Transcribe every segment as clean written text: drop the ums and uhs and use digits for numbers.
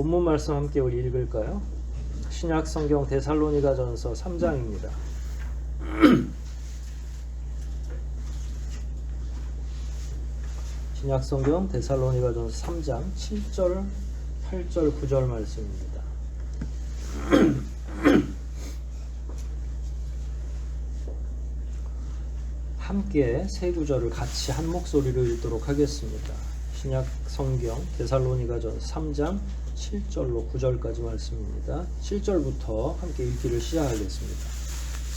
본문 말씀 함께 우리 읽을까요? 신약 성경 데살로니가전서 3장입니다. 신약 성경 데살로니가전서 3장 7절, 8절, 9절 말씀입니다. 함께 세 구절을 같이 한 목소리로 읽도록 하겠습니다. 신약 성경 데살로니가전서 3장 7절로 9절까지 말씀입니다. 7절부터 함께 읽기를 시작하겠습니다.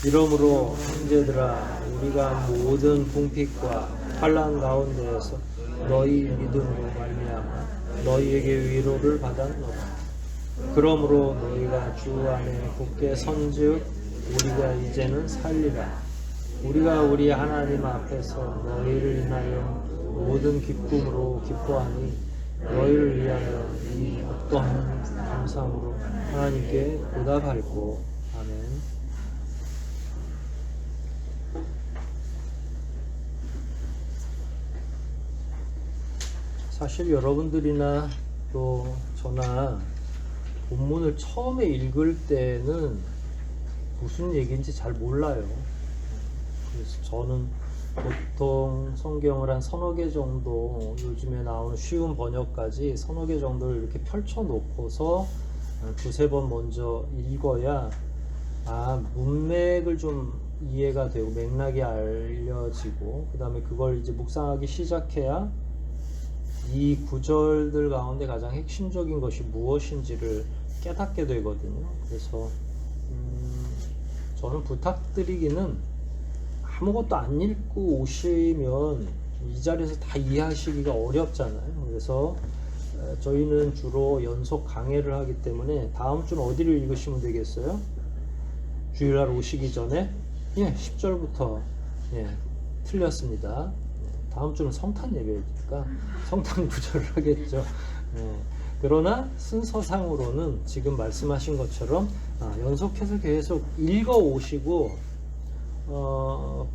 이러므로 형제들아, 우리가 모든 궁핍과 환난 가운데에서 너희 믿음으로 말미암아 너희에게 위로를 받았노라. 그러므로 너희가 주 안에 굳게 선즉 우리가 이제는 살리라. 우리가 우리 하나님 앞에서 너희를 인하여 모든 기쁨으로 기뻐하니 너희를 위하여 이 어떠한 감사함으로 하나님께 보답할고. 아멘. 사실 여러분들이나 또 저나 본문을 처음에 읽을 때는 무슨 얘기인지 잘 몰라요. 그래서 저는 보통 성경을 한 서너 개 정도, 요즘에 나오는 쉬운 번역까지 서너 개 정도를 이렇게 펼쳐 놓고서 두세 번 먼저 읽어야 문맥을 좀 이해가 되고 맥락이 알려지고, 그 다음에 그걸 이제 묵상하기 시작해야 이 구절들 가운데 가장 핵심적인 것이 무엇인지를 깨닫게 되거든요. 그래서 저는 부탁드리기는 아무것도 안 읽고 오시면 이 자리에서 다 이해하시기가 어렵잖아요. 그래서 저희는 주로 연속 강해를 하기 때문에 다음 주는 어디를 읽으시면 되겠어요? 주일날 오시기 전에 10절부터 틀렸습니다. 다음 주는 성탄 예배니까 성탄 구절을 하겠죠. 그러나 순서상으로는 지금 말씀하신 것처럼 연속해서 계속 읽어 오시고,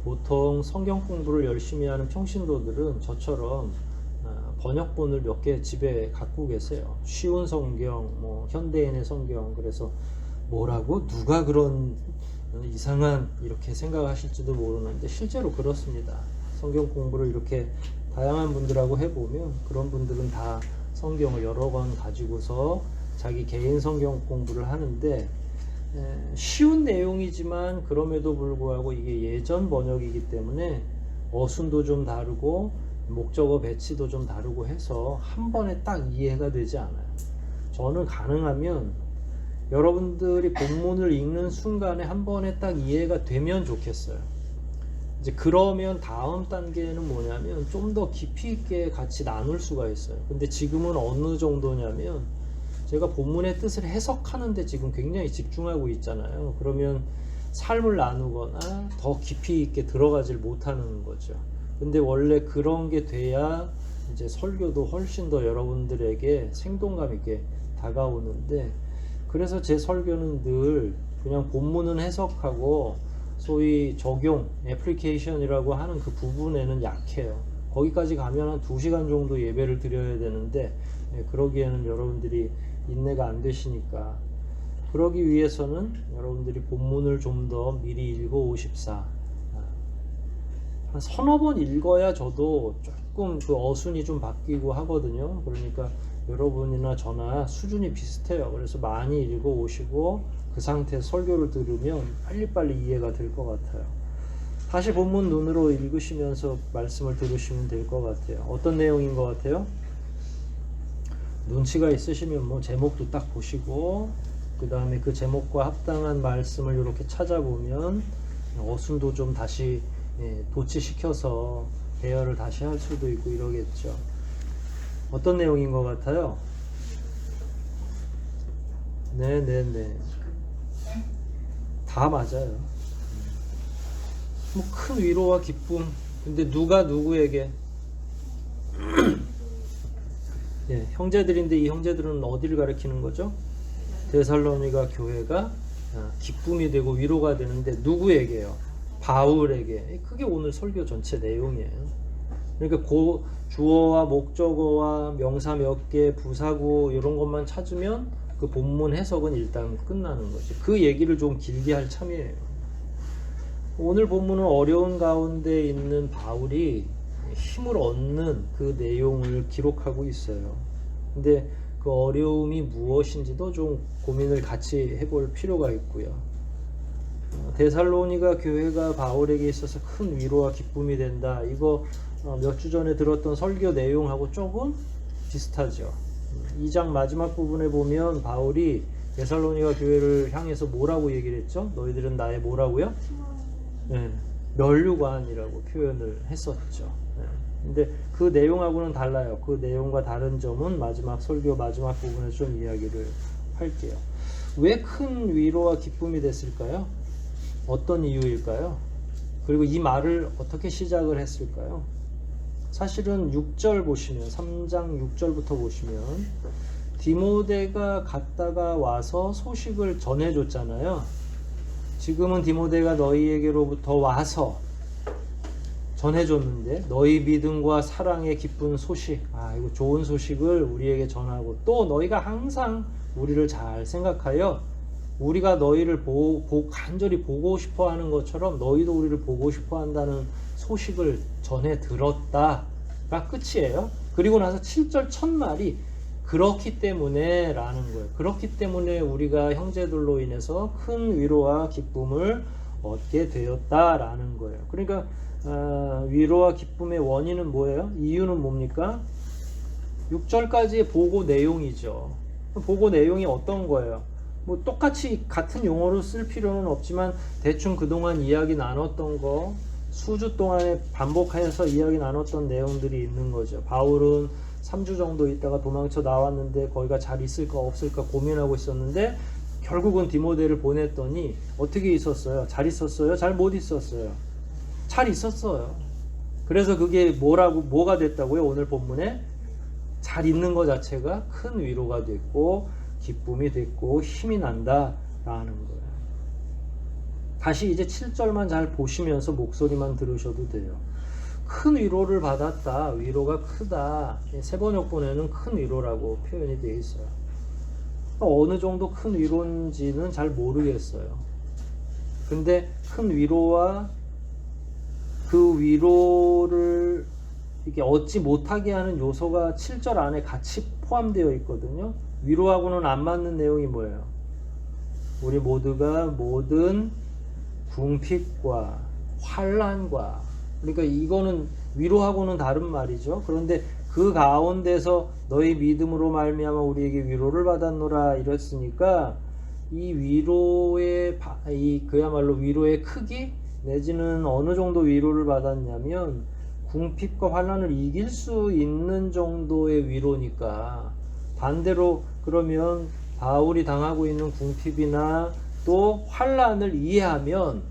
보통 성경 공부를 열심히 하는 평신도들은 저처럼 번역본을 몇 개 집에 갖고 계세요. 쉬운 성경, 현대인의 성경. 그래서 뭐라고? 누가 그런 이상한 이렇게 생각하실지도 모르는데 실제로 그렇습니다. 성경 공부를 이렇게 다양한 분들하고 해보면 그런 분들은 다 성경을 여러 권 가지고서 자기 개인 성경 공부를 하는데, 쉬운 내용이지만 그럼에도 불구하고 이게 예전 번역이기 때문에 어순도 좀 다르고 목적어 배치도 좀 다르고 해서 한 번에 딱 이해가 되지 않아요. 저는 가능하면 여러분들이 본문을 읽는 순간에 한 번에 딱 이해가 되면 좋겠어요. 이제 그러면 다음 단계는 뭐냐면 좀 더 깊이 있게 같이 나눌 수가 있어요. 근데 지금은 어느 정도냐면 제가 본문의 뜻을 해석하는데 지금 굉장히 집중하고 있잖아요. 그러면 삶을 나누거나 더 깊이 있게 들어가질 못하는 거죠. 근데 원래 그런 게 돼야 이제 설교도 훨씬 더 여러분들에게 생동감 있게 다가오는데, 그래서 제 설교는 늘 그냥 본문은 해석하고 소위 적용, 애플리케이션이라고 하는 그 부분에는 약해요. 거기까지 가면 한 2시간 정도 예배를 드려야 되는데 그러기에는 여러분들이 인내가 안 되시니까, 그러기 위해서는 여러분들이 본문을 좀 더 미리 읽어 오십사. 한 서너 번 읽어야 저도 조금 그 어순이 좀 바뀌고 하거든요. 그러니까 여러분이나 저나 수준이 비슷해요. 그래서 많이 읽어 오시고 그 상태에서 설교를 들으면 빨리빨리 이해가 될 것 같아요. 다시 본문 눈으로 읽으시면서 말씀을 들으시면 될 것 같아요. 어떤 내용인 것 같아요? 눈치가 있으시면 제목도 딱 보시고, 그 다음에 그 제목과 합당한 말씀을 이렇게 찾아보면 어순도 좀 다시 도치시켜서 대화를 다시 할 수도 있고 이러겠죠. 어떤 내용인 것 같아요? 네네네. 다 맞아요. 큰 위로와 기쁨. 근데 누가 누구에게? 형제들인데 이 형제들은 어디를 가리키는 거죠? 데살로니가 교회가 기쁨이 되고 위로가 되는데 누구에게요? 바울에게. 그게 오늘 설교 전체 내용이에요. 그러니까 주어와 목적어와 명사 몇 개, 부사구 이런 것만 찾으면 그 본문 해석은 일단 끝나는 거지. 그 얘기를 좀 길게 할 참이에요. 오늘 본문은 어려운 가운데 있는 바울이 힘을 얻는 그 내용을 기록하고 있어요. 근데 그 어려움이 무엇인지도 좀 고민을 같이 해볼 필요가 있고요. 데살로니가 교회가 바울에게 있어서 큰 위로와 기쁨이 된다. 이거 몇 주 전에 들었던 설교 내용하고 조금 비슷하죠. 2장 마지막 부분에 보면 바울이 데살로니가 교회를 향해서 뭐라고 얘기를 했죠? 너희들은 나의 뭐라고요? 네, 면류관이라고 표현을 했었죠. 네. 근데 그 내용하고는 달라요. 그 내용과 다른 점은 마지막 설교 마지막 부분에서 좀 이야기를 할게요. 왜 큰 위로와 기쁨이 됐을까요? 어떤 이유일까요? 그리고 이 말을 어떻게 시작을 했을까요? 사실은 6절 보시면 3장 6절부터 보시면 디모데가 갔다가 와서 소식을 전해줬잖아요. 지금은 디모데가 너희에게로부터 와서 전해줬는데 너희 믿음과 사랑의 기쁜 소식, 이거 좋은 소식을 우리에게 전하고 또 너희가 항상 우리를 잘 생각하여 우리가 너희를 간절히 보고 싶어 하는 것처럼 너희도 우리를 보고 싶어 한다는 소식을 전해 들었다가 끝이에요. 그리고 나서 7절 첫말이 그렇기 때문에 라는 거예요. 그렇기 때문에 우리가 형제들로 인해서 큰 위로와 기쁨을 얻게 되었다라는 거예요. 그러니까 위로와 기쁨의 원인은 뭐예요? 이유는 뭡니까? 6절까지의 보고 내용이죠. 보고 내용이 어떤 거예요? 뭐 똑같이 같은 용어로 쓸 필요는 없지만 대충 그동안 이야기 나눴던 거 수주 동안에 반복해서 이야기 나눴던 내용들이 있는 거죠. 바울은 3주 정도 있다가 도망쳐 나왔는데 거기가 잘 있을까 없을까 고민하고 있었는데 결국은 디모데를 보냈더니 어떻게 있었어요? 잘 있었어요? 잘 못 있었어요? 잘 있었어요. 그래서 그게 뭐가 됐다고요? 오늘 본문에 잘 있는 것 자체가 큰 위로가 됐고 기쁨이 됐고 힘이 난다라는 거예요. 다시 이제 7절만 잘 보시면서 목소리만 들으셔도 돼요. 큰 위로를 받았다. 위로가 크다. 세번역본에는 큰 위로라고 표현이 되어 있어요. 어느 정도 큰 위로인지는 잘 모르겠어요. 근데 큰 위로와 그 위로를 이렇게 얻지 못하게 하는 요소가 7절 안에 같이 포함되어 있거든요. 위로하고는 안 맞는 내용이 뭐예요? 우리 모두가 모든 궁핍과 환난과, 그러니까 이거는 위로하고는 다른 말이죠. 그런데 그 가운데서 너희 믿음으로 말미암아 우리에게 위로를 받았노라 이랬으니까 이 위로의 그야말로 위로의 크기 내지는 어느 정도 위로를 받았냐면 궁핍과 환난을 이길 수 있는 정도의 위로니까, 반대로 그러면 바울이 당하고 있는 궁핍이나 또 환난을 이해하면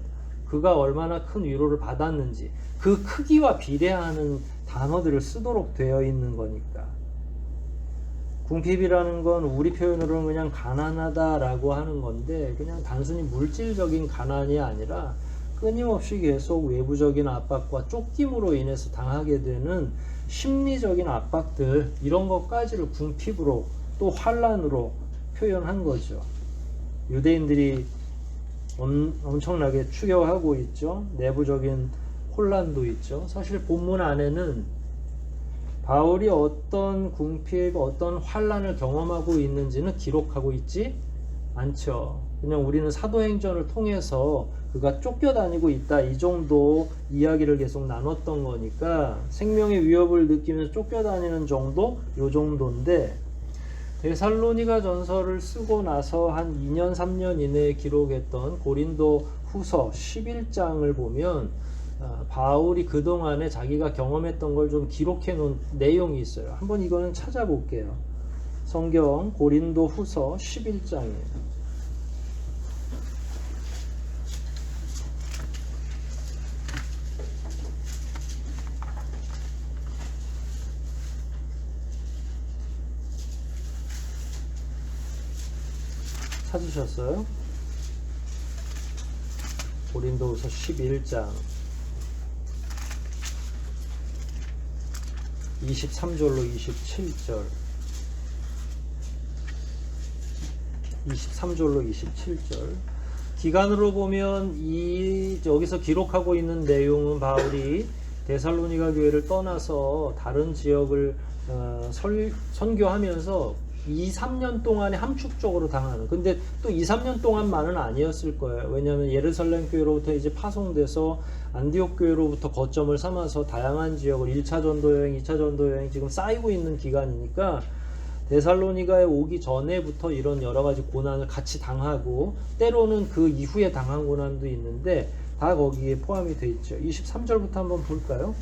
그가 얼마나 큰 위로를 받았는지 그 크기와 비례하는 단어들을 쓰도록 되어 있는 거니까. 궁핍이라는 건 우리 표현으로는 그냥 가난하다라고 하는 건데 그냥 단순히 물질적인 가난이 아니라 끊임없이 계속 외부적인 압박과 쫓김으로 인해서 당하게 되는 심리적인 압박들, 이런 것까지를 궁핍으로 또 환난으로 표현한 거죠. 유대인들이 엄청나게 추격하고 있죠. 내부적인 혼란도 있죠. 사실 본문 안에는 바울이 어떤 궁핍, 어떤 환난을 경험하고 있는지는 기록하고 있지 않죠. 그냥 우리는 사도행전을 통해서 그가 쫓겨다니고 있다, 이 정도 이야기를 계속 나눴던 거니까 생명의 위협을 느끼면서 쫓겨다니는 정도, 요 정도인데 데살로니가 전서를 쓰고 나서 한 2년 3년 이내에 기록했던 고린도 후서 11장을 보면 바울이 그동안에 자기가 경험했던 걸 좀 기록해 놓은 내용이 있어요. 한번 이거는 찾아볼게요. 성경 고린도 후서 11장이에요. 찾으셨어요? 고린도후서 11장 23절로 27절. 23절로 27절. 기간으로 보면 여기서 기록하고 있는 내용은 바울이 데살로니가 교회를 떠나서 다른 지역을 선교하면서 2, 3년 동안에 함축적으로 당하는, 근데 또 2, 3년 동안만은 아니었을 거예요. 왜냐하면 예루살렘 교회로부터 이제 파송돼서 안디옥 교회로부터 거점을 삼아서 다양한 지역을 1차 전도 여행, 2차 전도 여행 지금 쌓이고 있는 기간이니까 데살로니가에 오기 전에부터 이런 여러 가지 고난을 같이 당하고 때로는 그 이후에 당한 고난도 있는데 다 거기에 포함이 돼 있죠. 23절부터 한번 볼까요?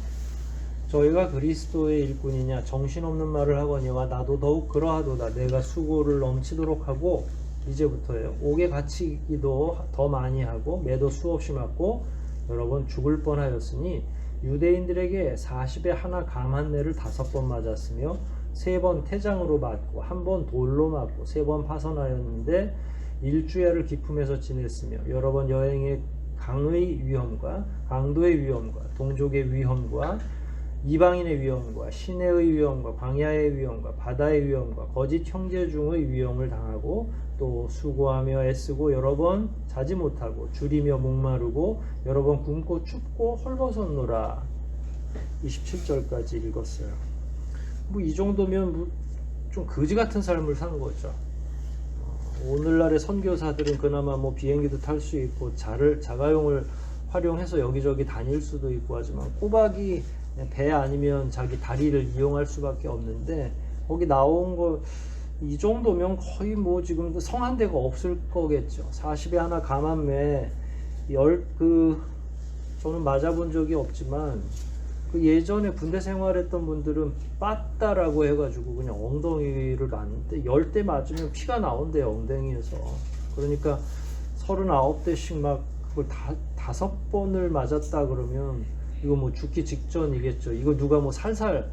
저희가 그리스도의 일꾼이냐 정신없는 말을 하거니와 나도 더욱 그러하도다. 내가 수고를 넘치도록 하고, 이제부터예요. 옥에 갇히기도 더 많이 하고 매도 수없이 맞고 여러 번 죽을 뻔하였으니 유대인들에게 40에 하나 감한 내를 5번 맞았으며 3번 태장으로 맞고 1번 돌로 맞고 3번 파선하였는데 일주야를 기품에서 지냈으며 여러 번 여행의 강의 위험과 강도의 위험과 동족의 위험과 이방인의 위험과 시내의 위험과 광야의 위험과 바다의 위험과 거짓 형제 중의 위험을 당하고 또 수고하며 애쓰고 여러 번 자지 못하고 줄이며 목마르고 여러 번 굶고 춥고 헐벗었노라. 27절까지 읽었어요. 뭐 이 정도면 좀 거지 같은 삶을 사는 거죠. 오늘날의 선교사들은 그나마 뭐 비행기도 탈 수 있고 자가용을 활용해서 여기저기 다닐 수도 있고 하지만 꼬박이 배 아니면 자기 다리를 이용할 수밖에 없는데, 거기 나온 거 이 정도면 거의 뭐 지금 성한 데가 없을 거겠죠. 40에 하나 감한 매 저는 맞아본 적이 없지만 그 예전에 군대 생활했던 분들은 빠따라고 해가지고 그냥 엉덩이를 맞는데 10대 맞으면 피가 나온대요, 엉덩이에서. 그러니까 39대씩 막 그걸 5번을 맞았다 그러면 이거 뭐 죽기 직전이겠죠. 이거 누가 뭐 살살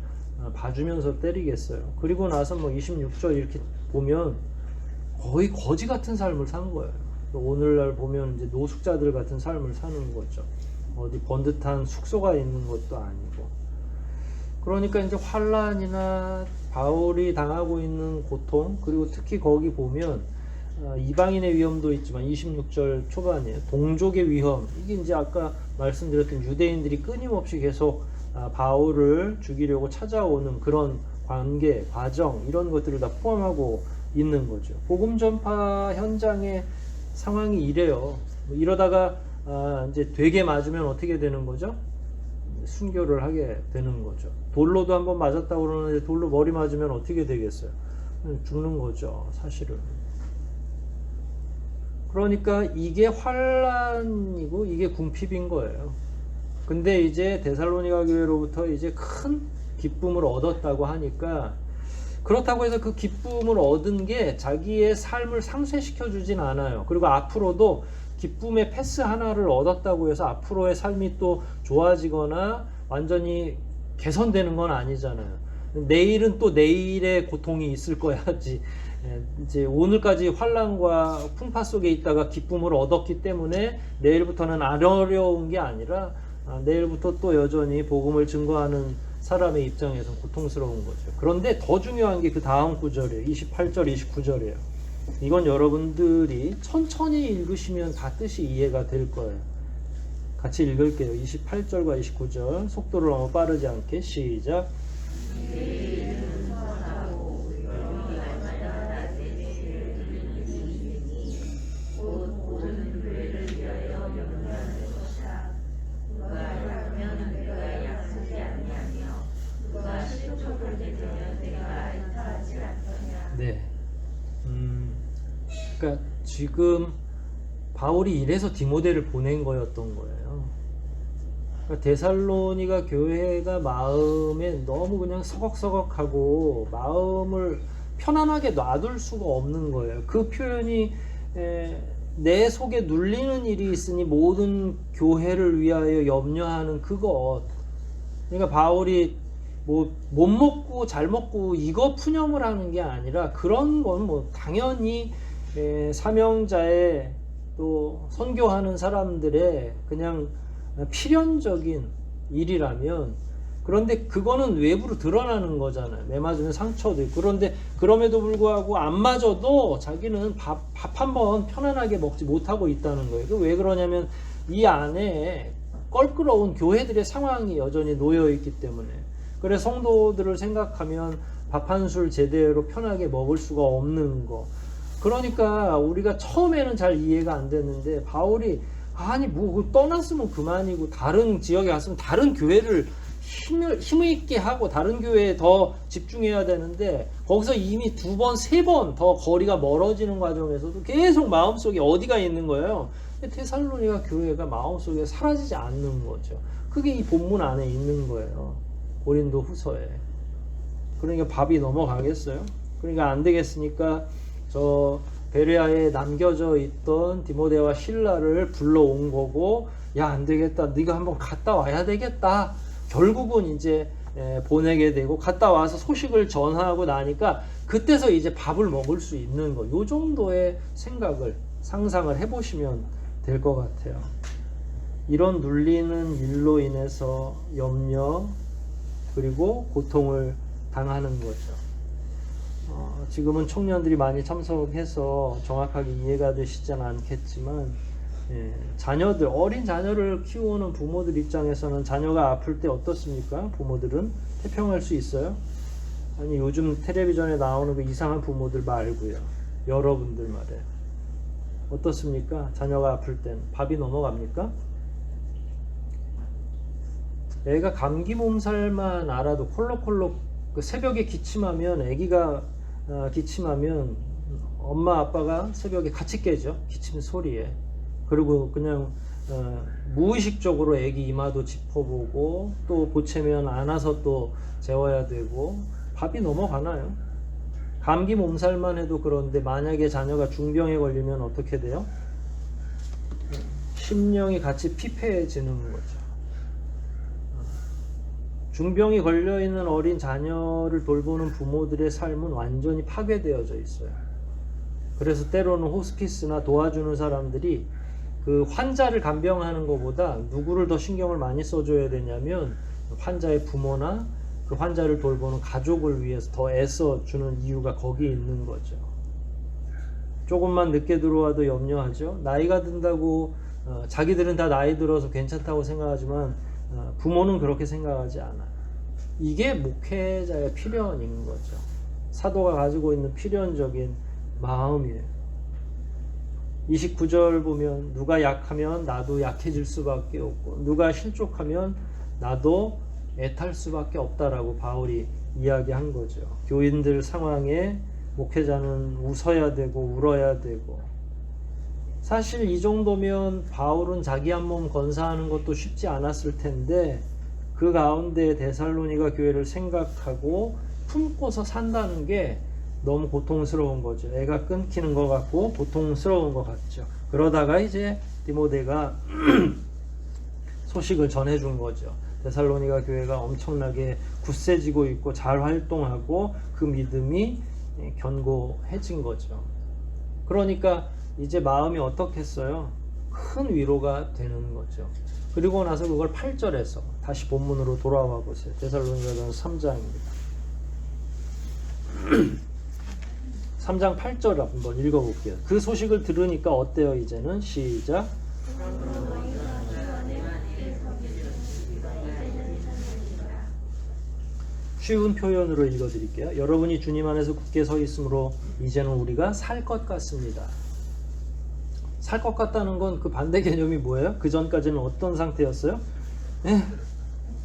봐주면서 때리겠어요. 그리고 나서 뭐 26절 이렇게 보면 거의 거지 같은 삶을 사는 거예요. 오늘날 보면 이제 노숙자들 같은 삶을 사는 거죠. 어디 번듯한 숙소가 있는 것도 아니고. 그러니까 이제 환란이나 바울이 당하고 있는 고통, 그리고 특히 거기 보면 이방인의 위험도 있지만 26절 초반에 동족의 위험, 이게 이제 아까 말씀드렸던 유대인들이 끊임없이 계속 바울을 죽이려고 찾아오는 그런 관계, 과정, 이런 것들을 다 포함하고 있는 거죠. 복음 전파 현장의 상황이 이래요. 이러다가 이제 되게 맞으면 어떻게 되는 거죠? 순교를 하게 되는 거죠. 돌로도 한번 맞았다고 그러는데 돌로 머리 맞으면 어떻게 되겠어요? 죽는 거죠, 사실은. 그러니까 이게 환란이고 이게 궁핍인 거예요. 근데 이제 데살로니가 교회로부터 이제 큰 기쁨을 얻었다고 하니까, 그렇다고 해서 그 기쁨을 얻은 게 자기의 삶을 상쇄시켜 주진 않아요. 그리고 앞으로도 기쁨의 패스 하나를 얻었다고 해서 앞으로의 삶이 또 좋아지거나 완전히 개선되는 건 아니잖아요. 내일은 또 내일의 고통이 있을 거야지. 이제 오늘까지 환란과 풍파 속에 있다가 기쁨을 얻었기 때문에 내일부터는 안 어려운 게 아니라 내일부터 또 여전히 복음을 증거하는 사람의 입장에서는 고통스러운 거죠. 그런데 더 중요한 게 그 다음 구절이에요. 28절, 29절이에요. 이건 여러분들이 천천히 읽으시면 다 뜻이 이해가 될 거예요. 같이 읽을게요. 28절과 29절 속도를 너무 빠르지 않게 시작. 네. 그러니까 지금 바울이 이래서 디모데를 보낸 거였던 거예요. 그러니까 데살로니가 교회가 마음에 너무 그냥 서걱서걱하고 마음을 편안하게 놔둘 수가 없는 거예요. 그 표현이 내 속에 눌리는 일이 있으니 모든 교회를 위하여 염려하는 그것. 그러니까 바울이 뭐 못 먹고 잘 먹고 이거 푸념을 하는 게 아니라, 그런 건 뭐 당연히 사명자의 또 선교하는 사람들의 그냥 필연적인 일이라면 그런데 그거는 외부로 드러나는 거잖아요. 매 맞으면 상처도 있고. 그런데 그럼에도 불구하고 안 맞아도 자기는 밥 한 번 편안하게 먹지 못하고 있다는 거예요. 왜 그러냐면 이 안에 껄끄러운 교회들의 상황이 여전히 놓여 있기 때문에. 그래서 성도들을 생각하면 밥 한 술 제대로 편하게 먹을 수가 없는 거. 그러니까 우리가 처음에는 잘 이해가 안 됐는데 바울이 아니 뭐 떠났으면 그만이고 다른 지역에 갔으면 다른 교회를 힘 있게 하고 다른 교회에 더 집중해야 되는데 거기서 이미 2번, 3번 더 거리가 멀어지는 과정에서도 계속 마음속에 어디가 있는 거예요? 데살로니가 교회가 마음속에 사라지지 않는 거죠. 그게 이 본문 안에 있는 거예요. 고린도 후서에. 그러니까 밥이 넘어가겠어요? 그러니까 안 되겠으니까 저 베레아에 남겨져 있던 디모데와 실라를 불러온 거고, 야, 안 되겠다. 네가 한번 갔다 와야 되겠다. 결국은 이제 보내게 되고 갔다 와서 소식을 전하고 나니까 그때서 이제 밥을 먹을 수 있는 거. 요 정도의 생각을 상상을 해보시면 될 것 같아요. 이런 눌리는 일로 인해서 염려 그리고 고통을 당하는 거죠. 지금은 청년들이 많이 참석해서 정확하게 이해가 되시진 않겠지만 자녀들, 어린 자녀를 키우는 부모들 입장에서는 자녀가 아플 때 어떻습니까? 부모들은 태평할 수 있어요? 아니 요즘 텔레비전에 나오는 그 이상한 부모들 말고요. 여러분들 말이에요. 어떻습니까? 자녀가 아플 땐 밥이 넘어갑니까? 애가 감기 몸살만 알아도 콜록콜록 그 새벽에 기침하면 애기가 기침하면 엄마 아빠가 새벽에 같이 깨죠. 기침 소리에. 그리고 그냥 무의식적으로 애기 이마도 짚어보고 또 보채면 안아서 또 재워야 되고 밥이 넘어가나요? 감기 몸살만 해도 그런데 만약에 자녀가 중병에 걸리면 어떻게 돼요? 심령이 같이 피폐해지는 거죠. 중병이 걸려있는 어린 자녀를 돌보는 부모들의 삶은 완전히 파괴되어져 있어요. 그래서 때로는 호스피스나 도와주는 사람들이 그 환자를 간병하는 것보다 누구를 더 신경을 많이 써줘야 되냐면 환자의 부모나 그 환자를 돌보는 가족을 위해서 더 애써주는 이유가 거기에 있는 거죠. 조금만 늦게 들어와도 염려하죠. 나이가 든다고 자기들은 다 나이 들어서 괜찮다고 생각하지만 부모는 그렇게 생각하지 않아요. 이게 목회자의 필연인 거죠. 사도가 가지고 있는 필연적인 마음이에요. 29절 보면 누가 약하면 나도 약해질 수밖에 없고 누가 실족하면 나도 애탈 수밖에 없다라고 바울이 이야기한 거죠. 교인들 상황에 목회자는 웃어야 되고 울어야 되고, 사실 이 정도면 바울은 자기 한 몸 건사하는 것도 쉽지 않았을 텐데 그 가운데 데살로니가 교회를 생각하고 품고서 산다는 게 너무 고통스러운 거죠. 애가 끊기는 것 같고 고통스러운 것 같죠. 그러다가 이제 디모데가 소식을 전해준 거죠. 데살로니가 교회가 엄청나게 굳세지고 있고 잘 활동하고 그 믿음이 견고해진 거죠. 그러니까 이제 마음이 어떻겠어요? 큰 위로가 되는 거죠. 그리고 나서 그걸 8절에서 다시 본문으로 돌아와 보세요. 데살로니가전 3장입니다. 3장 8절 한번 읽어볼게요. 그 소식을 들으니까 어때요? 이제는 시작. 쉬운 표현으로 읽어드릴게요. 여러분이 주님 안에서 굳게 서 있으므로 이제는 우리가 살 것 같습니다. 살 것 같다는 건 그 반대 개념이 뭐예요? 그 전까지는 어떤 상태였어요?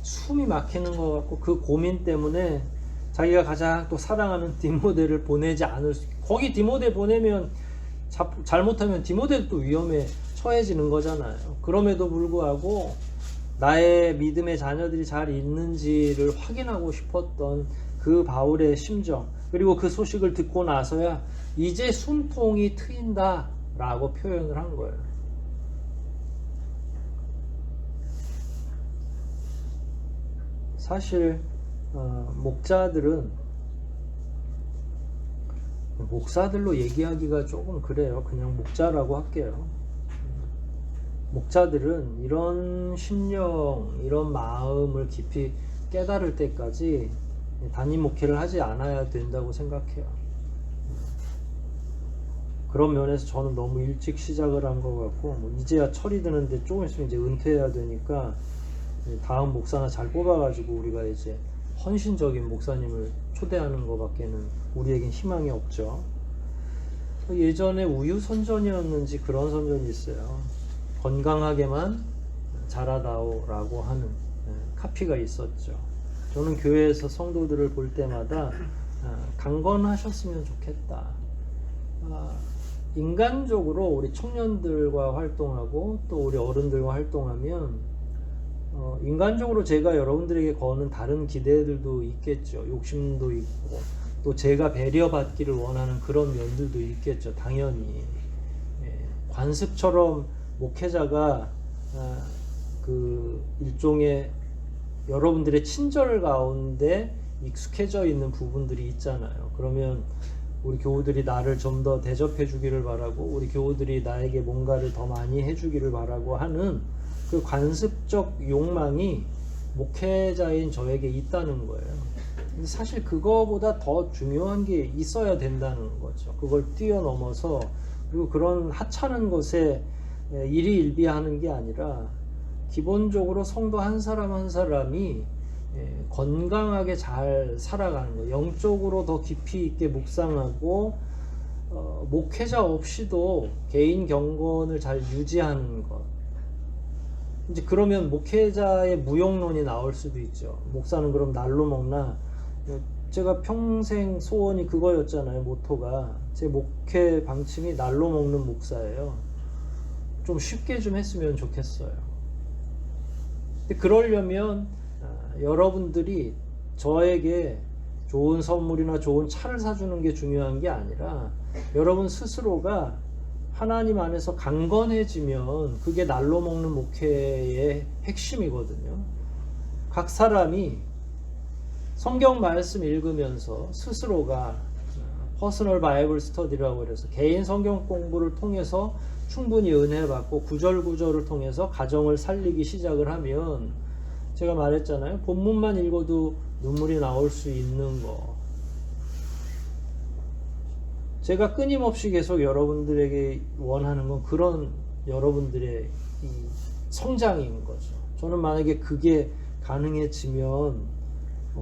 숨이 막히는 것 같고 그 고민 때문에 자기가 가장 또 사랑하는 디모데를 보내지 않을 수, 거기 디모데 보내면 잘못하면 디모데도 또 위험에 처해지는 거잖아요. 그럼에도 불구하고 나의 믿음의 자녀들이 잘 있는지를 확인하고 싶었던 그 바울의 심정, 그리고 그 소식을 듣고 나서야 이제 숨통이 트인다 라고 표현을 한 거예요. 사실 목사들로 얘기하기가 조금 그래요. 그냥 목자라고 할게요. 목자들은 이런 심령, 이런 마음을 깊이 깨달을 때까지 담임 목회를 하지 않아야 된다고 생각해요. 그런 면에서 저는 너무 일찍 시작을 한 것 같고, 뭐 이제야 철이 드는데 조금 있으면 이제 은퇴해야 되니까 다음 목사나 잘 뽑아가지고 우리가 이제 헌신적인 목사님을 초대하는 것밖에는 우리에겐 희망이 없죠. 예전에 우유 선전이었는지 그런 선전이 있어요. 건강하게만 자라다오라고 하는 카피가 있었죠. 저는 교회에서 성도들을 볼 때마다 강건하셨으면 좋겠다. 인간적으로 우리 청년들과 활동하고 또 우리 어른들과 활동하면 인간적으로 제가 여러분들에게 거는 다른 기대들도 있겠죠. 욕심도 있고 또 제가 배려받기를 원하는 그런 면들도 있겠죠. 당연히 관습처럼 목회자가 그 일종의 여러분들의 친절 가운데 익숙해져 있는 부분들이 있잖아요. 그러면 우리 교우들이 나를 좀 더 대접해 주기를 바라고 우리 교우들이 나에게 뭔가를 더 많이 해 주기를 바라고 하는 그 관습적 욕망이 목회자인 저에게 있다는 거예요. 근데 사실 그거보다 더 중요한 게 있어야 된다는 거죠. 그걸 뛰어넘어서 그리고 그런 하찮은 것에 일희일비하는 게 아니라 기본적으로 성도 한 사람 한 사람이 건강하게 잘 살아가는 거, 영적으로 더 깊이 있게 묵상하고 목회자 없이도 개인 경건을 잘 유지하는 것. 이제 그러면 목회자의 무용론이 나올 수도 있죠. 목사는 그럼 날로 먹나? 제가 평생 소원이 그거였잖아요. 모토가 제 목회 방침이 날로 먹는 목사예요. 좀 쉽게 좀 했으면 좋겠어요. 근데 그러려면 여러분들이 저에게 좋은 선물이나 좋은 차를 사주는 게 중요한 게 아니라 여러분 스스로가 하나님 안에서 강건해지면 그게 날로 먹는 목회의 핵심이거든요. 각 사람이 성경 말씀 읽으면서 스스로가 퍼스널 바이블 스터디라고 그래서 개인 성경 공부를 통해서 충분히 은혜 받고 구절구절을 통해서 가정을 살리기 시작을 하면 제가 말했잖아요. 본문만 읽어도 눈물이 나올 수 있는 거. 제가 끊임없이 계속 여러분들에게 원하는 건 그런 여러분들의 이 성장인 거죠. 저는 만약에 그게 가능해지면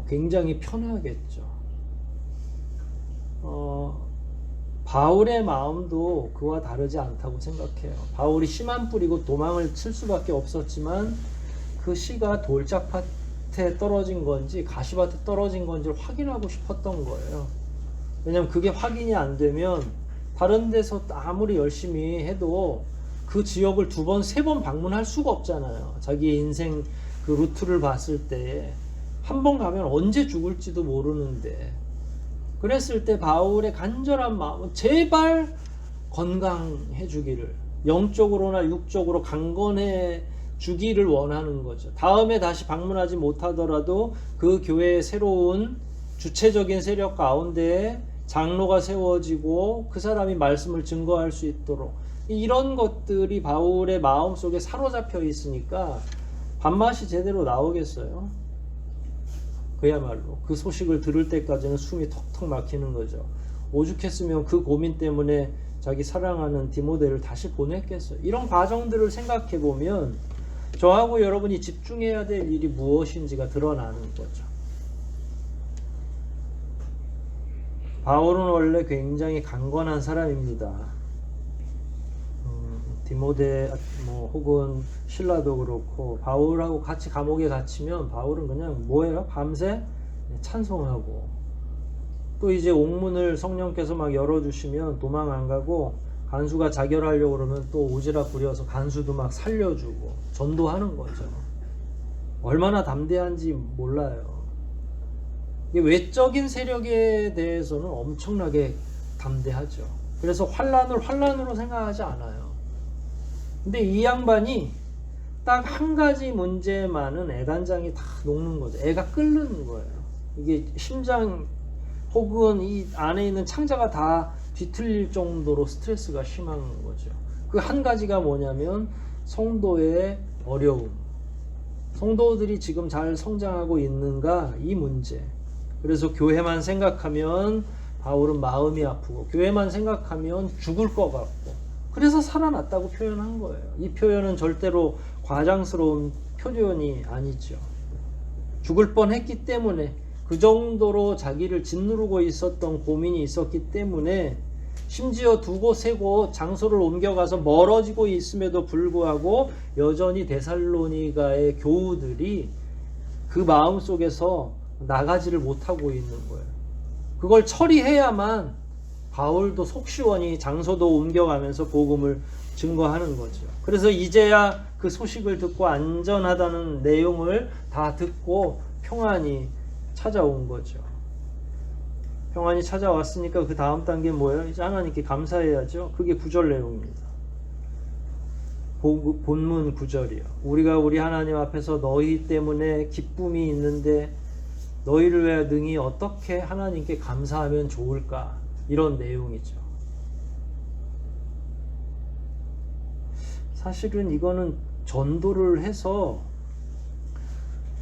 굉장히 편하겠죠. 바울의 마음도 그와 다르지 않다고 생각해요. 바울이 씨만 뿌리고 도망을 칠 수밖에 없었지만 그 씨가 돌짝밭에 떨어진 건지 가시밭에 떨어진 건지를 확인하고 싶었던 거예요. 왜냐면 그게 확인이 안 되면 다른 데서 아무리 열심히 해도 그 지역을 2번, 3번 방문할 수가 없잖아요. 자기의 인생 그 루트를 봤을 때 한 번 가면 언제 죽을지도 모르는데 그랬을 때 바울의 간절한 마음은 제발 건강해 주기를, 영적으로나 육적으로 강건해 주기를 원하는 거죠. 다음에 다시 방문하지 못하더라도 그 교회의 새로운 주체적인 세력 가운데 장로가 세워지고 그 사람이 말씀을 증거할 수 있도록, 이런 것들이 바울의 마음속에 사로잡혀 있으니까 밥맛이 제대로 나오겠어요? 그야말로 그 소식을 들을 때까지는 숨이 턱턱 막히는 거죠. 오죽했으면 그 고민 때문에 자기 사랑하는 디모데를 다시 보냈겠어요. 이런 과정들을 생각해 보면 저하고 여러분이 집중해야 될 일이 무엇인지가 드러나는 거죠. 바울은 원래 굉장히 강건한 사람입니다. 디모데 혹은 실라도 그렇고 바울하고 같이 감옥에 갇히면 바울은 그냥 뭐예요? 밤새 찬송하고, 또 이제 옥문을 성령께서 막 열어주시면 도망 안 가고 간수가 자결하려고 그러면 또 오지랖 부려서 간수도 막 살려주고 전도하는 거죠. 얼마나 담대한지 몰라요. 외적인 세력에 대해서는 엄청나게 담대하죠. 그래서 환란을 환란으로 생각하지 않아요. 근데 이 양반이 딱 한 가지 문제만은 애간장이 다 녹는 거죠. 애가 끓는 거예요. 이게 심장 혹은 이 안에 있는 창자가 다 뒤틀릴 정도로 스트레스가 심한 거죠. 그 한 가지가 뭐냐면 성도의 어려움. 성도들이 지금 잘 성장하고 있는가, 이 문제. 그래서 교회만 생각하면 바울은 마음이 아프고, 교회만 생각하면 죽을 것 같고, 그래서 살아났다고 표현한 거예요. 이 표현은 절대로 과장스러운 표현이 아니죠. 죽을 뻔했기 때문에, 그 정도로 자기를 짓누르고 있었던 고민이 있었기 때문에, 심지어 두 곳 세 곳 장소를 옮겨가서 멀어지고 있음에도 불구하고 여전히 데살로니가의 교우들이 그 마음 속에서 나가지를 못하고 있는 거예요. 그걸 처리해야만 바울도 속시원히 장소도 옮겨가면서 복음을 증거하는 거죠. 그래서 이제야 그 소식을 듣고 안전하다는 내용을 다 듣고 평안이 찾아온 거죠. 평안이 찾아왔으니까 그 다음 단계는 뭐예요? 이제 하나님께 감사해야죠. 그게 9절 내용입니다. 본문 9절이요. 우리가 우리 하나님 앞에서 너희 때문에 기쁨이 있는데 너희를 위하여 능히 어떻게 하나님께 감사하면 좋을까? 이런 내용이죠. 사실은 이거는 전도를 해서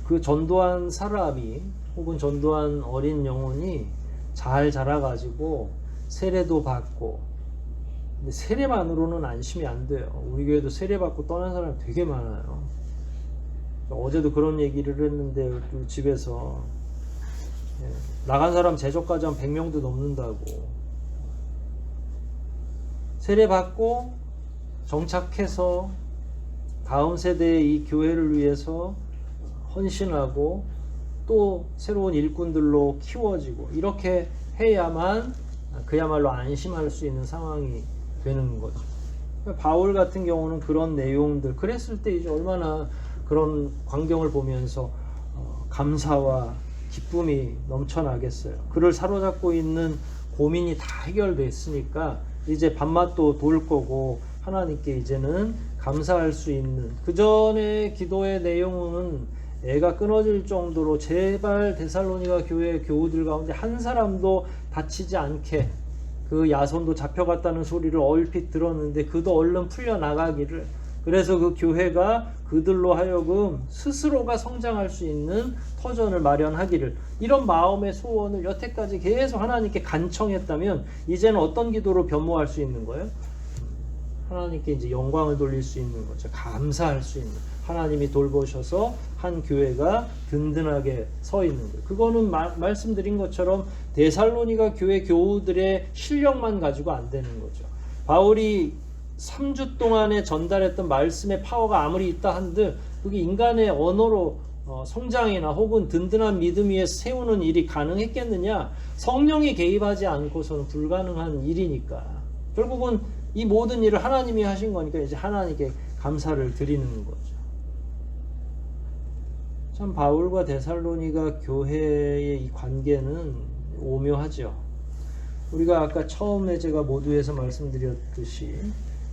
그 전도한 사람이 혹은 전도한 어린 영혼이 잘 자라가지고 세례도 받고, 근데 세례만으로는 안심이 안 돼요. 우리 교회도 세례 받고 떠난 사람이 되게 많아요. 어제도 그런 얘기를 했는데 집에서 나간 사람 제적까지 한 100명도 넘는다고. 세례 받고 정착해서 다음 세대의 이 교회를 위해서 헌신하고 또 새로운 일꾼들로 키워지고, 이렇게 해야만 그야말로 안심할 수 있는 상황이 되는 거죠. 바울 같은 경우는 그런 내용들, 그랬을 때 이제 얼마나 그런 광경을 보면서 감사와 기쁨이 넘쳐나겠어요. 그를 사로잡고 있는 고민이 다 해결됐으니까 이제 밥맛도 돌 거고, 하나님께 이제는 감사할 수 있는, 그 전에 기도의 내용은 애가 끊어질 정도로 제발 데살로니가 교회 교우들 가운데 한 사람도 다치지 않게, 그 야손도 잡혀갔다는 소리를 얼핏 들었는데 그도 얼른 풀려나가기를, 그래서 그 교회가 그들로 하여금 스스로가 성장할 수 있는 터전을 마련하기를, 이런 마음의 소원을 여태까지 계속 하나님께 간청했다면 이제는 어떤 기도로 변모할 수 있는 거예요? 하나님께 이제 영광을 돌릴 수 있는 거죠. 감사할 수 있는, 하나님이 돌보셔서 한 교회가 든든하게 서 있는 거예요. 그거는 말씀드린 것처럼 데살로니가 교회 교우들의 실력만 가지고 안 되는 거죠. 바울이 3주 동안에 전달했던 말씀의 파워가 아무리 있다 한들 그게 인간의 언어로 성장이나 혹은 든든한 믿음 위에 세우는 일이 가능했겠느냐? 성령이 개입하지 않고서는 불가능한 일이니까. 결국은 이 모든 일을 하나님이 하신 거니까 이제 하나님께 감사를 드리는 거죠. 참 바울과 데살로니가 교회의 이 관계는 오묘하죠. 우리가 아까 처음에 제가 모두에서 말씀드렸듯이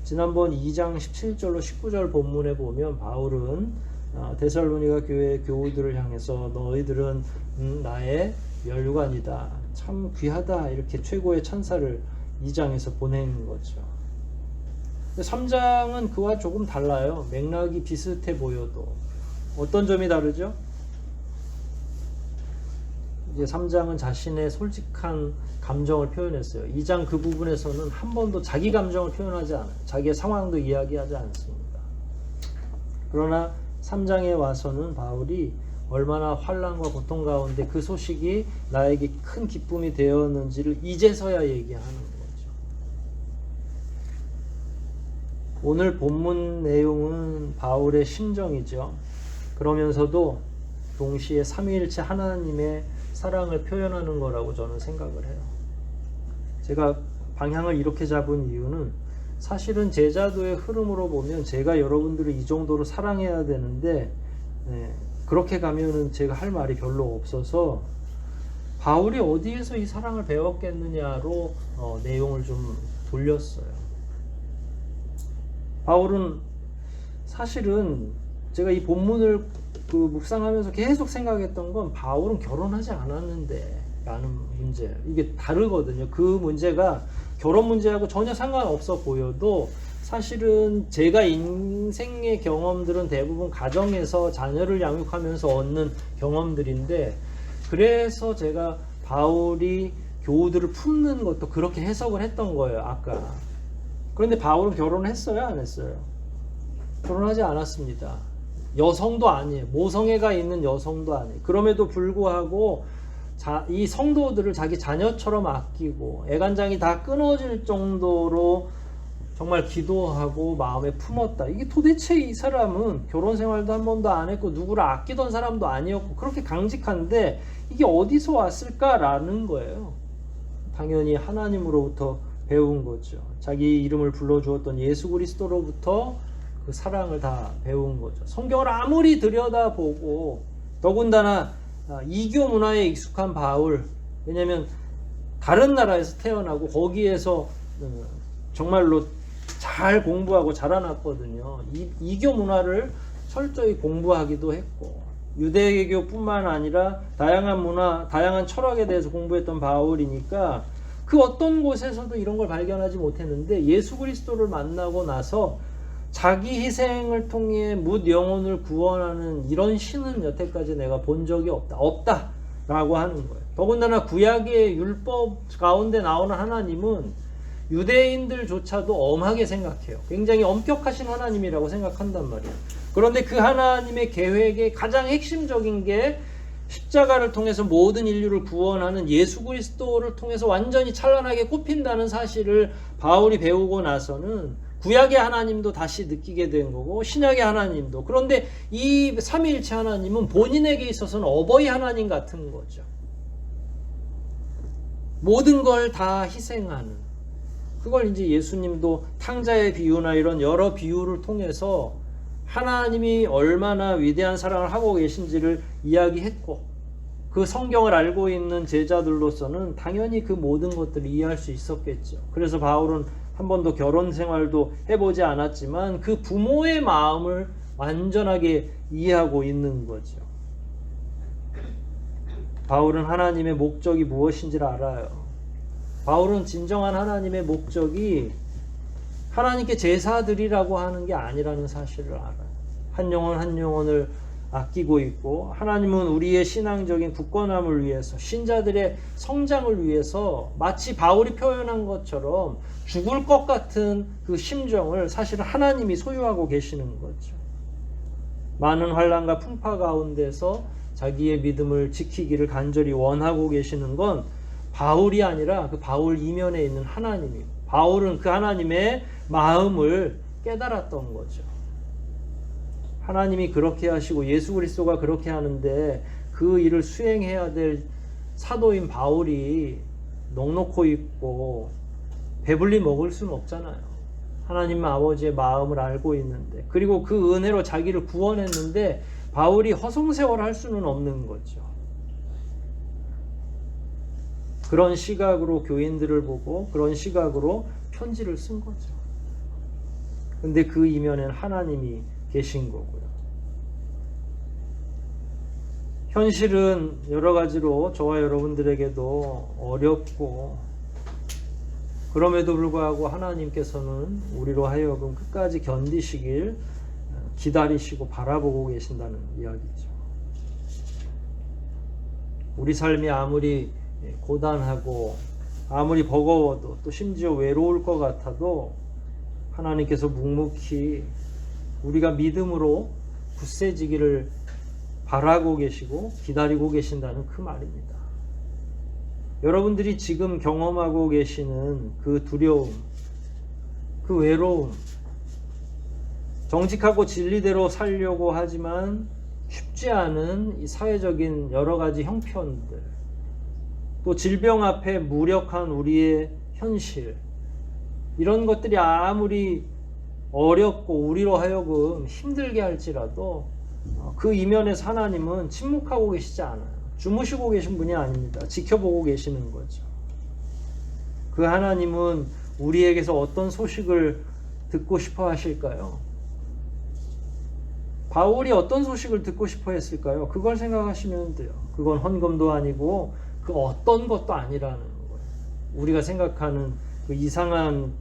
지난번 2장 17절로 19절 본문에 보면 바울은 데살로니가 교회 교우들을 향해서 너희들은 나의 멸류관이다, 참 귀하다, 이렇게 최고의 찬사를 2장에서 보낸 거죠. 3장은 그와 조금 달라요. 맥락이 비슷해 보여도. 어떤 점이 다르죠? 이제 3장은 자신의 솔직한 감정을 표현했어요. 2장 그 부분에서는 한 번도 자기 감정을 표현하지 않아요. 자기의 상황도 이야기하지 않습니다. 그러나 3장에 와서는 바울이 얼마나 환난과 고통 가운데 그 소식이 나에게 큰 기쁨이 되었는지를 이제서야 얘기하는 거죠. 오늘 본문 내용은 바울의 심정이죠. 그러면서도 동시에 삼위일체 하나님의 사랑을 표현하는 거라고 저는 생각을 해요. 제가 방향을 이렇게 잡은 이유는 사실은 제자도의 흐름으로 보면 제가 여러분들을 이 정도로 사랑해야 되는데 그렇게 가면은 제가 할 말이 별로 없어서 바울이 어디에서 이 사랑을 배웠겠느냐로 내용을 좀 돌렸어요. 바울은 사실은 제가 이 본문을 묵상하면서 계속 생각했던 건 바울은 결혼하지 않았는데 라는 문제, 이게 다르거든요. 그 문제가 결혼 문제하고 전혀 상관없어 보여도 사실은 제가 인생의 경험들은 대부분 가정에서 자녀를 양육하면서 얻는 경험들인데, 그래서 제가 바울이 교우들을 품는 것도 그렇게 해석을 했던 거예요, 아까. 그런데 바울은 결혼을 했어요, 안 했어요? 결혼하지 않았습니다. 여성도 아니에요. 모성애가 있는 여성도 아니에요. 그럼에도 불구하고 이 성도들을 자기 자녀처럼 아끼고 애간장이 다 끊어질 정도로 정말 기도하고 마음에 품었다. 이게 도대체 이 사람은 결혼 생활도 한 번도 안 했고 누구를 아끼던 사람도 아니었고 그렇게 강직한데 이게 어디서 왔을까라는 거예요. 당연히 하나님으로부터 배운 거죠. 자기 이름을 불러주었던 예수 그리스도로부터 그 사랑을 다 배운 거죠. 성경을 아무리 들여다보고, 더군다나 이교 문화에 익숙한 바울, 왜냐하면 다른 나라에서 태어나고 거기에서 정말로 잘 공부하고 자라났거든요. 이교 문화를 철저히 공부하기도 했고, 유대교뿐만 아니라 다양한 문화, 다양한 철학에 대해서 공부했던 바울이니까 그 어떤 곳에서도 이런 걸 발견하지 못했는데, 예수 그리스도를 만나고 나서 자기 희생을 통해 뭇 영혼을 구원하는 이런 신은 여태까지 내가 본 적이 없다 라고 하는 거예요. 더군다나 구약의 율법 가운데 나오는 하나님은 유대인들조차도 엄하게 생각해요. 굉장히 엄격하신 하나님이라고 생각한단 말이에요. 그런데 그 하나님의 계획의 가장 핵심적인 게 십자가를 통해서 모든 인류를 구원하는 예수 그리스도를 통해서 완전히 찬란하게 꼽힌다는 사실을 바울이 배우고 나서는 구약의 하나님도 다시 느끼게 된 거고 신약의 하나님도. 그런데 이 삼위일체 하나님은 본인에게 있어서는 어버이 하나님 같은 거죠. 모든 걸 다 희생하는. 그걸 이제 예수님도 탕자의 비유나 이런 여러 비유를 통해서 하나님이 얼마나 위대한 사랑을 하고 계신지를 이야기했고, 그 성경을 알고 있는 제자들로서는 당연히 그 모든 것들을 이해할 수 있었겠죠. 그래서 바울은 한 번도 결혼 생활도 해보지 않았지만 그 부모의 마음을 완전하게 이해하고 있는 거죠. 바울은 하나님의 목적이 무엇인지를 알아요. 바울은 진정한 하나님의 목적이 하나님께 제사 드리라고 하는 게 아니라는 사실을 알아요. 한 영혼 한 영혼을 아끼고 있고, 하나님은 우리의 신앙적인 굳건함을 위해서, 신자들의 성장을 위해서 마치 바울이 표현한 것처럼 죽을 것 같은 그 심정을 사실은 하나님이 소유하고 계시는 거죠. 많은 환난과 풍파 가운데서 자기의 믿음을 지키기를 간절히 원하고 계시는 건 바울이 아니라 그 바울 이면에 있는 하나님이에요. 바울은 그 하나님의 마음을 깨달았던 거죠. 하나님이 그렇게 하시고 예수 그리스도가 그렇게 하는데 그 일을 수행해야 될 사도인 바울이 넋놓고 있고 배불리 먹을 수는 없잖아요. 하나님 아버지의 마음을 알고 있는데, 그리고 그 은혜로 자기를 구원했는데 바울이 허송세월 할 수는 없는 거죠. 그런 시각으로 교인들을 보고 그런 시각으로 편지를 쓴 거죠. 근데 그 이면에는 하나님이 계신 거고요. 현실은 여러 가지로 저와 여러분들에게도 어렵고, 그럼에도 불구하고 하나님께서는 우리로 하여금 끝까지 견디시길 기다리시고 바라보고 계신다는 이야기죠. 우리 삶이 아무리 고단하고 아무리 버거워도 또 심지어 외로울 것 같아도 하나님께서 묵묵히 우리가 믿음으로 굳세지기를 바라고 계시고 기다리고 계신다는 그 말입니다. 여러분들이 지금 경험하고 계시는 그 두려움, 그 외로움, 정직하고 진리대로 살려고 하지만 쉽지 않은 이 사회적인 여러 가지 형편들, 또 질병 앞에 무력한 우리의 현실, 이런 것들이 아무리 어렵고 우리로 하여금 힘들게 할지라도 그 이면에서 하나님은 침묵하고 계시지 않아요. 주무시고 계신 분이 아닙니다. 지켜보고 계시는 거죠. 그 하나님은 우리에게서 어떤 소식을 듣고 싶어 하실까요? 바울이 어떤 소식을 듣고 싶어 했을까요? 그걸 생각하시면 돼요. 그건 헌금도 아니고 그 어떤 것도 아니라는 거예요. 우리가 생각하는 그 이상한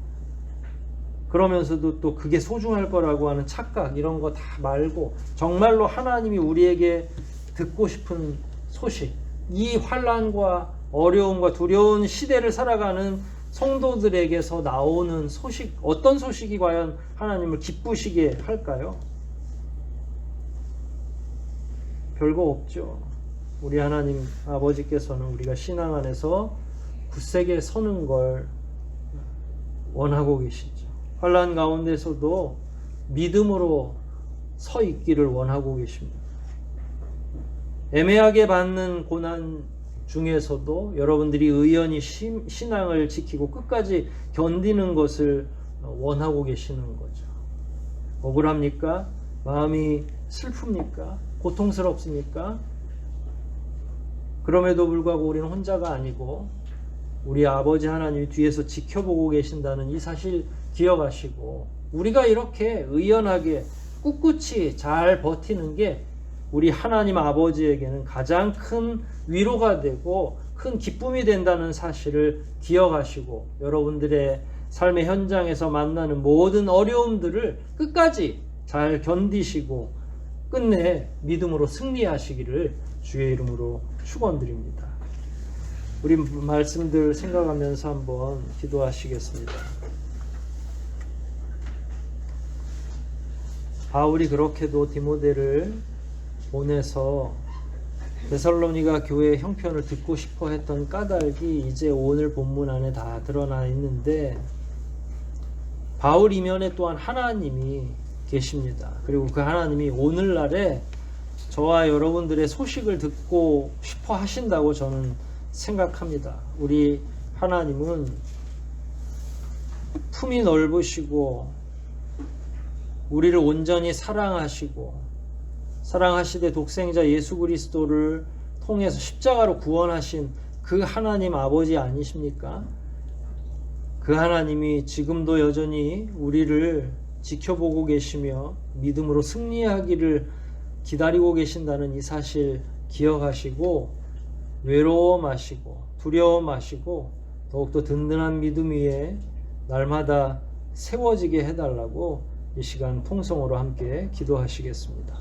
그러면서도 또 그게 소중할 거라고 하는 착각, 이런 거 다 말고 정말로 하나님이 우리에게 듣고 싶은 소식, 이 환난과 어려움과 두려운 시대를 살아가는 성도들에게서 나오는 소식, 어떤 소식이 과연 하나님을 기쁘시게 할까요? 별거 없죠. 우리 하나님 아버지께서는 우리가 신앙 안에서 굳세게 서는 걸 원하고 계시죠. 환난 가운데서도 믿음으로 서 있기를 원하고 계십니다. 애매하게 받는 고난 중에서도 여러분들이 의연히 신앙을 지키고 끝까지 견디는 것을 원하고 계시는 거죠. 억울합니까? 마음이 슬픕니까? 고통스럽습니까? 그럼에도 불구하고 우리는 혼자가 아니고 우리 아버지 하나님이 뒤에서 지켜보고 계신다는 이 사실 기억하시고, 우리가 이렇게 의연하게 꿋꿋이 잘 버티는 게 우리 하나님 아버지에게는 가장 큰 위로가 되고 큰 기쁨이 된다는 사실을 기억하시고, 여러분들의 삶의 현장에서 만나는 모든 어려움들을 끝까지 잘 견디시고 끝내 믿음으로 승리하시기를 주의 이름으로 축원드립니다. 우리 말씀들 생각하면서 한번 기도하시겠습니다. 바울이 그렇게도 디모데를 보내서 데살로니가 교회의 형편을 듣고 싶어 했던 까닭이 이제 오늘 본문 안에 다 드러나 있는데, 바울 이면에 또한 하나님이 계십니다. 그리고 그 하나님이 오늘날에 저와 여러분들의 소식을 듣고 싶어 하신다고 저는 생각합니다. 우리 하나님은 품이 넓으시고 우리를 온전히 사랑하시되 독생자 예수 그리스도를 통해서 십자가로 구원하신 그 하나님 아버지 아니십니까? 그 하나님이 지금도 여전히 우리를 지켜보고 계시며 믿음으로 승리하기를 기다리고 계신다는 이 사실 기억하시고, 외로워 마시고 두려워 마시고 더욱더 든든한 믿음 위에 날마다 세워지게 해달라고 이 시간 통성으로 함께 기도하시겠습니다.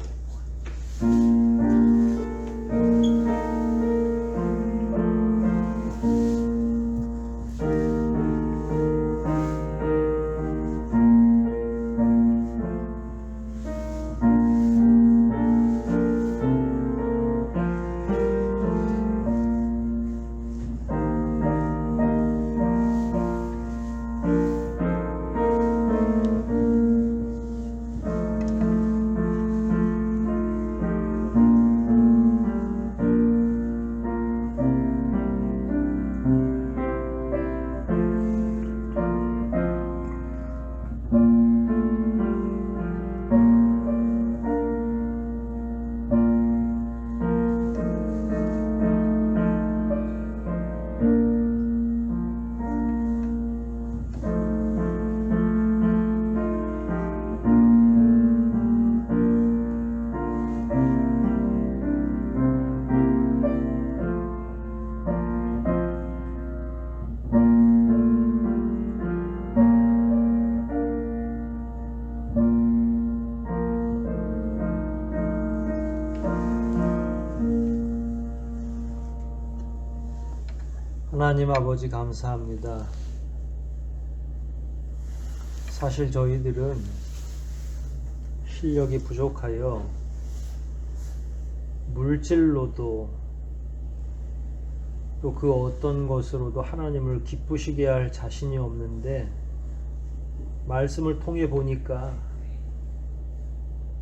하나님 아버지 감사합니다. 사실 저희들은 실력이 부족하여 물질로도 또 그 어떤 것으로도 하나님을 기쁘시게 할 자신이 없는데, 말씀을 통해 보니까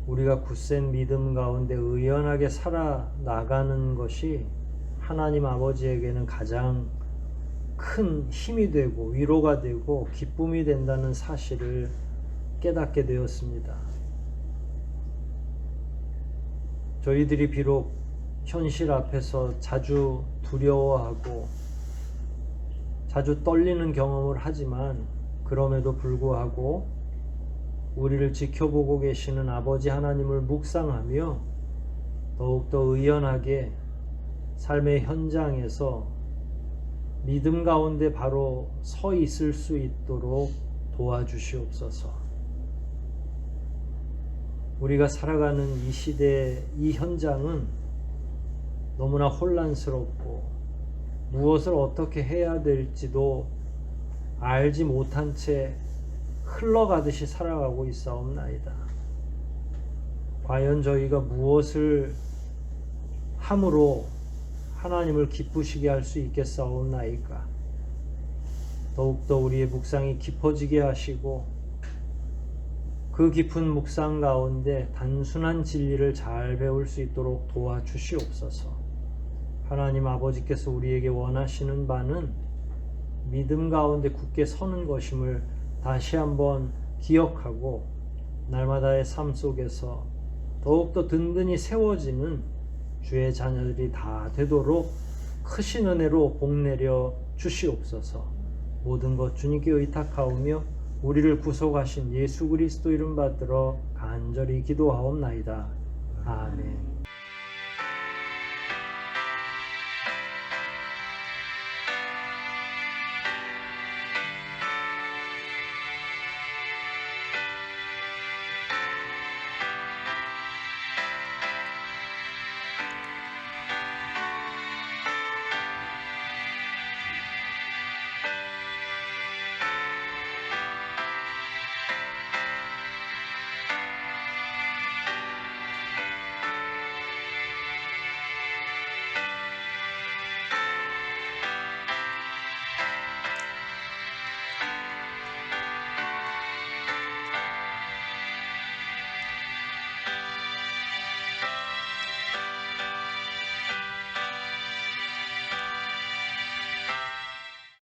우리가 굳센 믿음 가운데 의연하게 살아나가는 것이 하나님 아버지에게는 가장 큰 힘이 되고 위로가 되고 기쁨이 된다는 사실을 깨닫게 되었습니다. 저희들이 비록 현실 앞에서 자주 두려워하고 자주 떨리는 경험을 하지만, 그럼에도 불구하고 우리를 지켜보고 계시는 아버지 하나님을 묵상하며 더욱더 의연하게 삶의 현장에서 믿음 가운데 바로 서 있을 수 있도록 도와주시옵소서. 우리가 살아가는 이 시대, 이 현장은 너무나 혼란스럽고 무엇을 어떻게 해야 될지도 알지 못한 채 흘러가듯이 살아가고 있사옵나이다. 과연 저희가 무엇을 함으로 하나님을 기쁘시게 할 수 있겠사옵나이까? 더욱더 우리의 묵상이 깊어지게 하시고 그 깊은 묵상 가운데 단순한 진리를 잘 배울 수 있도록 도와주시옵소서. 하나님 아버지께서 우리에게 원하시는 바는 믿음 가운데 굳게 서는 것임을 다시 한번 기억하고 날마다의 삶 속에서 더욱더 든든히 세워지는 주의 자녀들이 다 되도록 크신 은혜로 복내려 주시옵소서. 모든 것 주님께 의탁하오며 우리를 구속하신 예수 그리스도 이름 받들어 간절히 기도하옵나이다. 아멘.